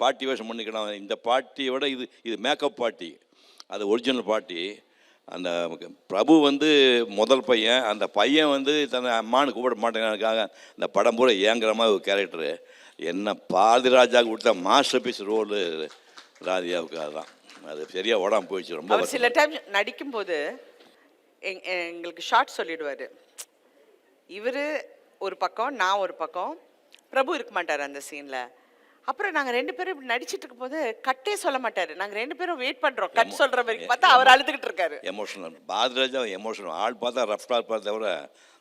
பாட்டி வேஷம் பண்ணிக்கலாம். இந்த பாட்டியை விட இது மேக்கப் பாட்டி, அது ஒரிஜினல் பாட்டி. அந்த பிரபு வந்து முதல் பையன், அந்த பையன் வந்து தன்னை அம்மானு கூப்பிட மாட்டேங்கிறதுக்காக இந்த படம் பூரா ஏங்குற மாதிரி ஒரு கேரக்டரு. என்ன பாரதிராஜாவுக்கு கொடுத்த மாஸ்டர் பீஸ் ரோலு ராதிகாவுக்கு. அதுதான் அது சரியாக ஓடாமல் போயிடுச்சு. ரொம்ப சில டைம் நடிக்கும்போது எங்களுக்கு ஷார்ட் சொல்லிடுவார். இவர் ஒரு பக்கம், நான் ஒரு பக்கம், பிரபு இருக்க மாட்டார் அந்த சீனில். அப்புறம் நாங்கள் 2 பேரும் இப்படி நடிச்சிட்டு இருக்கும் போது கட்டே சொல்ல மாட்டார். நாங்கள் 2 பேரும் வெயிட் பண்ணுறோம் கட் சொல்கிற மாதிரி. பார்த்தா அவர் அழுதுகிட்டு இருக்காரு. எமோஷனல் பாரதிராஜா எமோஷனல் ஆள். பார்த்தா ரஃப்டாக இருப்பார் தவிர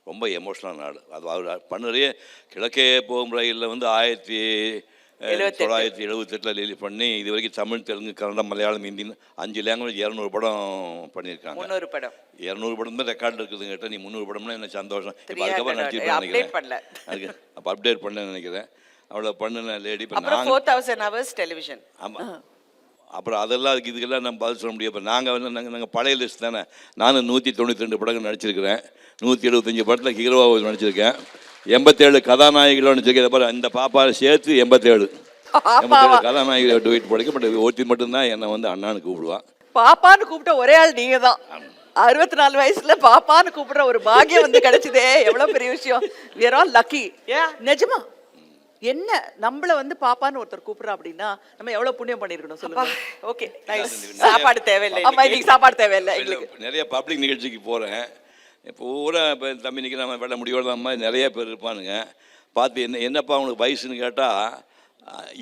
ரொம்ப எமோஷனலான ஆள். அது அவர் பண்ணுறதே கிழக்கே போகும் ரயிலில் வந்து 1978 ரிலீஸ் பண்ணி இது வரைக்கும் தமிழ், தெலுங்கு, கன்னடம், மலையாளம், ஹிந்தி 5 லாங்குவேஜ் 200 படம் பண்ணியிருக்காங்க. 300 படம் 200 படம் தான் ரெக்கார்டு இருக்குதுங்க கிட்ட. நீ 300 படம்னா என்ன சந்தோஷம். இப்போ அதுக்கப்புறம் நடிச்சிருப்பேன் நினைக்கிறேன். அதுக்கு அப்போ அப்டேட் பண்ணேன்னு நினைக்கிறேன். அவ்வளோ பண்ணின லேடி. இப்போ 4000 hours டெலிவிஷன். ஆமாம். அப்புறம் அதெல்லாம் இதுக்கெல்லாம் நம்ம பதில் சொல்ல முடியும். இப்போ நாங்கள் வந்து நாங்கள் பழைய லிஸ்ட் தானே. நானும் 192 படங்கள் நடிச்சிருக்கிறேன். 175 படத்தில் ஹீரோவாக நடிச்சிருக்கேன். 87 கதாநாயகிகளோடு நடிச்சிருக்கேன். பாரு இந்த பாப்பா சேர்த்து 87 கதாநாயகிகளை டுவீட் படிக்க. பட் ஒருத்தி மட்டும்தான் என்னை வந்து அண்ணான்னு கூப்பிடுவான். பாப்பான்னு கூப்பிட்ட ஒரே ஆள் நீங்க தான். 64 வயசுல பாப்பான்னு கூப்பிடுற ஒரு பாக்கியம் வந்து கிடைச்சதே எவ்வளவு பெரிய விஷயம். we are all lucky. நிஜமா என்ன நம்மள வந்து பாப்பான்னு ஒருத்தர் கூப்பிடுறா அப்படின்னா நம்ம எவ்வளவு புண்ணியம் பண்ணிருக்கணும் சொல்லுங்க. ஓகே சாப்பாடு தேவையில்லை. ஆமா இன்னைக்கு சாப்பாடு தேவையில்லை. நிறைய பப்ளிக் நிகழ்ச்சிக்கு போகிறேன். இப்போ ஊரா இப்போ தம்பி நிற்கிற நம்ம வெள்ள முடியோட மாதிரி நிறைய பேர் இருப்பானுங்க. பார்த்து என்னப்பா அவனுக்கு வயசுன்னு கேட்டால்,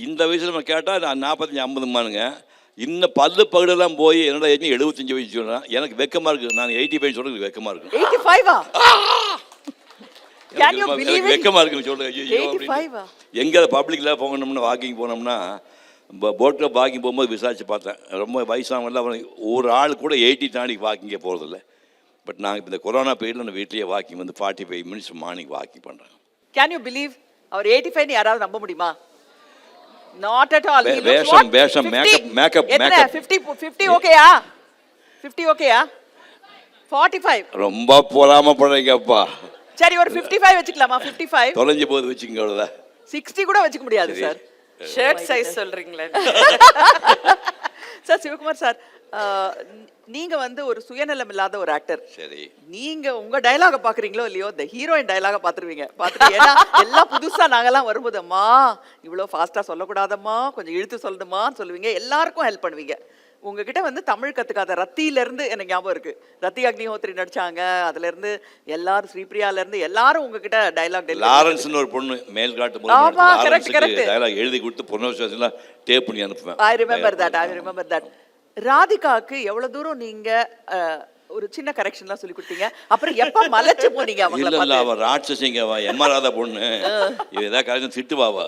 இந்த வயசில் நம்ம கேட்டால் நான் 45-50மானுங்க. இன்னும் பல்லு பகுடெல்லாம் போய் என்னோட 75 வயசு சொல்கிறேன். எனக்கு வெக்கமாக இருக்குது. நான் 85 சொல்கிறது வெக்கமாக இருக்குது. 85 வெக்கமா இருக்குன்னு சொல்லுங்க. எங்க பப்ளிக்ல போகணும்னு வாக்கிங் போனோம்னா, போட்டில் வாக்கிங் போகும்போது விசாரிச்சு பார்த்தேன். ரொம்ப வயசானவங்களாம் ஒரு ஆள் கூட 80 தாண்டி வாக்கிங்கே போகிறதில்ல. பட் நாங்கள் இப்போ இந்த கொரோனா பீரியடில் நான் வீட்லேயே வாக்கிங் வந்து 45 மினிட்ஸ் மார்னிங் வாக்கிங் பண்ணுறேன். கேன் யூ பிலீவ் அவர் 85 யாராவது நம்ப முடியுமா? Not at all. வேஷம் மேக்கப் 50 ஓகேயா? 50 ஓகேயா? 45 ரொம்ப போலாம பண்றீங்கப்பா. சரி ஒரு 55 வச்சுக்கலாமா? 55 தொலைஞ்சு போது வச்சுங்க. அவ்வளவுதான். 60 கூட வச்சுக்க முடியாது சார். ஷர்ட் சைஸ் சொல்றீங்களா சார்? சிவகுமார் சார், நீங்க வந்து ஒரு சுயநலம் இல்லாத ஒரு ஆக்டர். சரி, நீங்க உங்க டயலாக பாக்குறீங்களோ இல்லையோ, இந்த ஹீரோயின் டயலாக பாத்துருவீங்க. ஏன்னா எல்லாம் புதுசா நாங்கெல்லாம் வரும்போது அம்மா இவ்வளவு ஃபாஸ்டா சொல்லக்கூடாதம்மா, கொஞ்சம் இழுத்து சொல்லுமான்னு சொல்லுவீங்க. எல்லாருக்கும் ஹெல்ப் பண்ணுவீங்க. உங்ககிட்ட வந்து தமிழ் கத்துக்காத ரத்தியில இருந்து எனக்கு ஞாபகம் இருக்கு. ரத்தி அக்னிஹோத்ரி நடிச்சாங்க. அதுல இருந்து எல்லாரும், ஸ்ரீபிரியால இருந்து எல்லாரும் உங்ககிட்ட டயலாக் லாரன்ஸ்னு ஒரு பொண்ணு மேல்காட்டு டயலாக் எழுதி கொடுத்து பொண்ணு டேப் பண்ணி அனுப்புவேன். I remember that. ராதிகாக்கு எவ்வளவு தூரம் நீங்க ஒரு சின்ன கரெக்ஷன்லாம் சொல்லி கொடுத்தீங்க. அப்புறம் எப்ப மலைச்சு போனீங்க அவங்கள? இல்ல அவ ராட்சசிங்க, எம்மா ராதா பொண்ணு. இவ ஏதாவது கரெக்ஷன் திட்டுவாவா.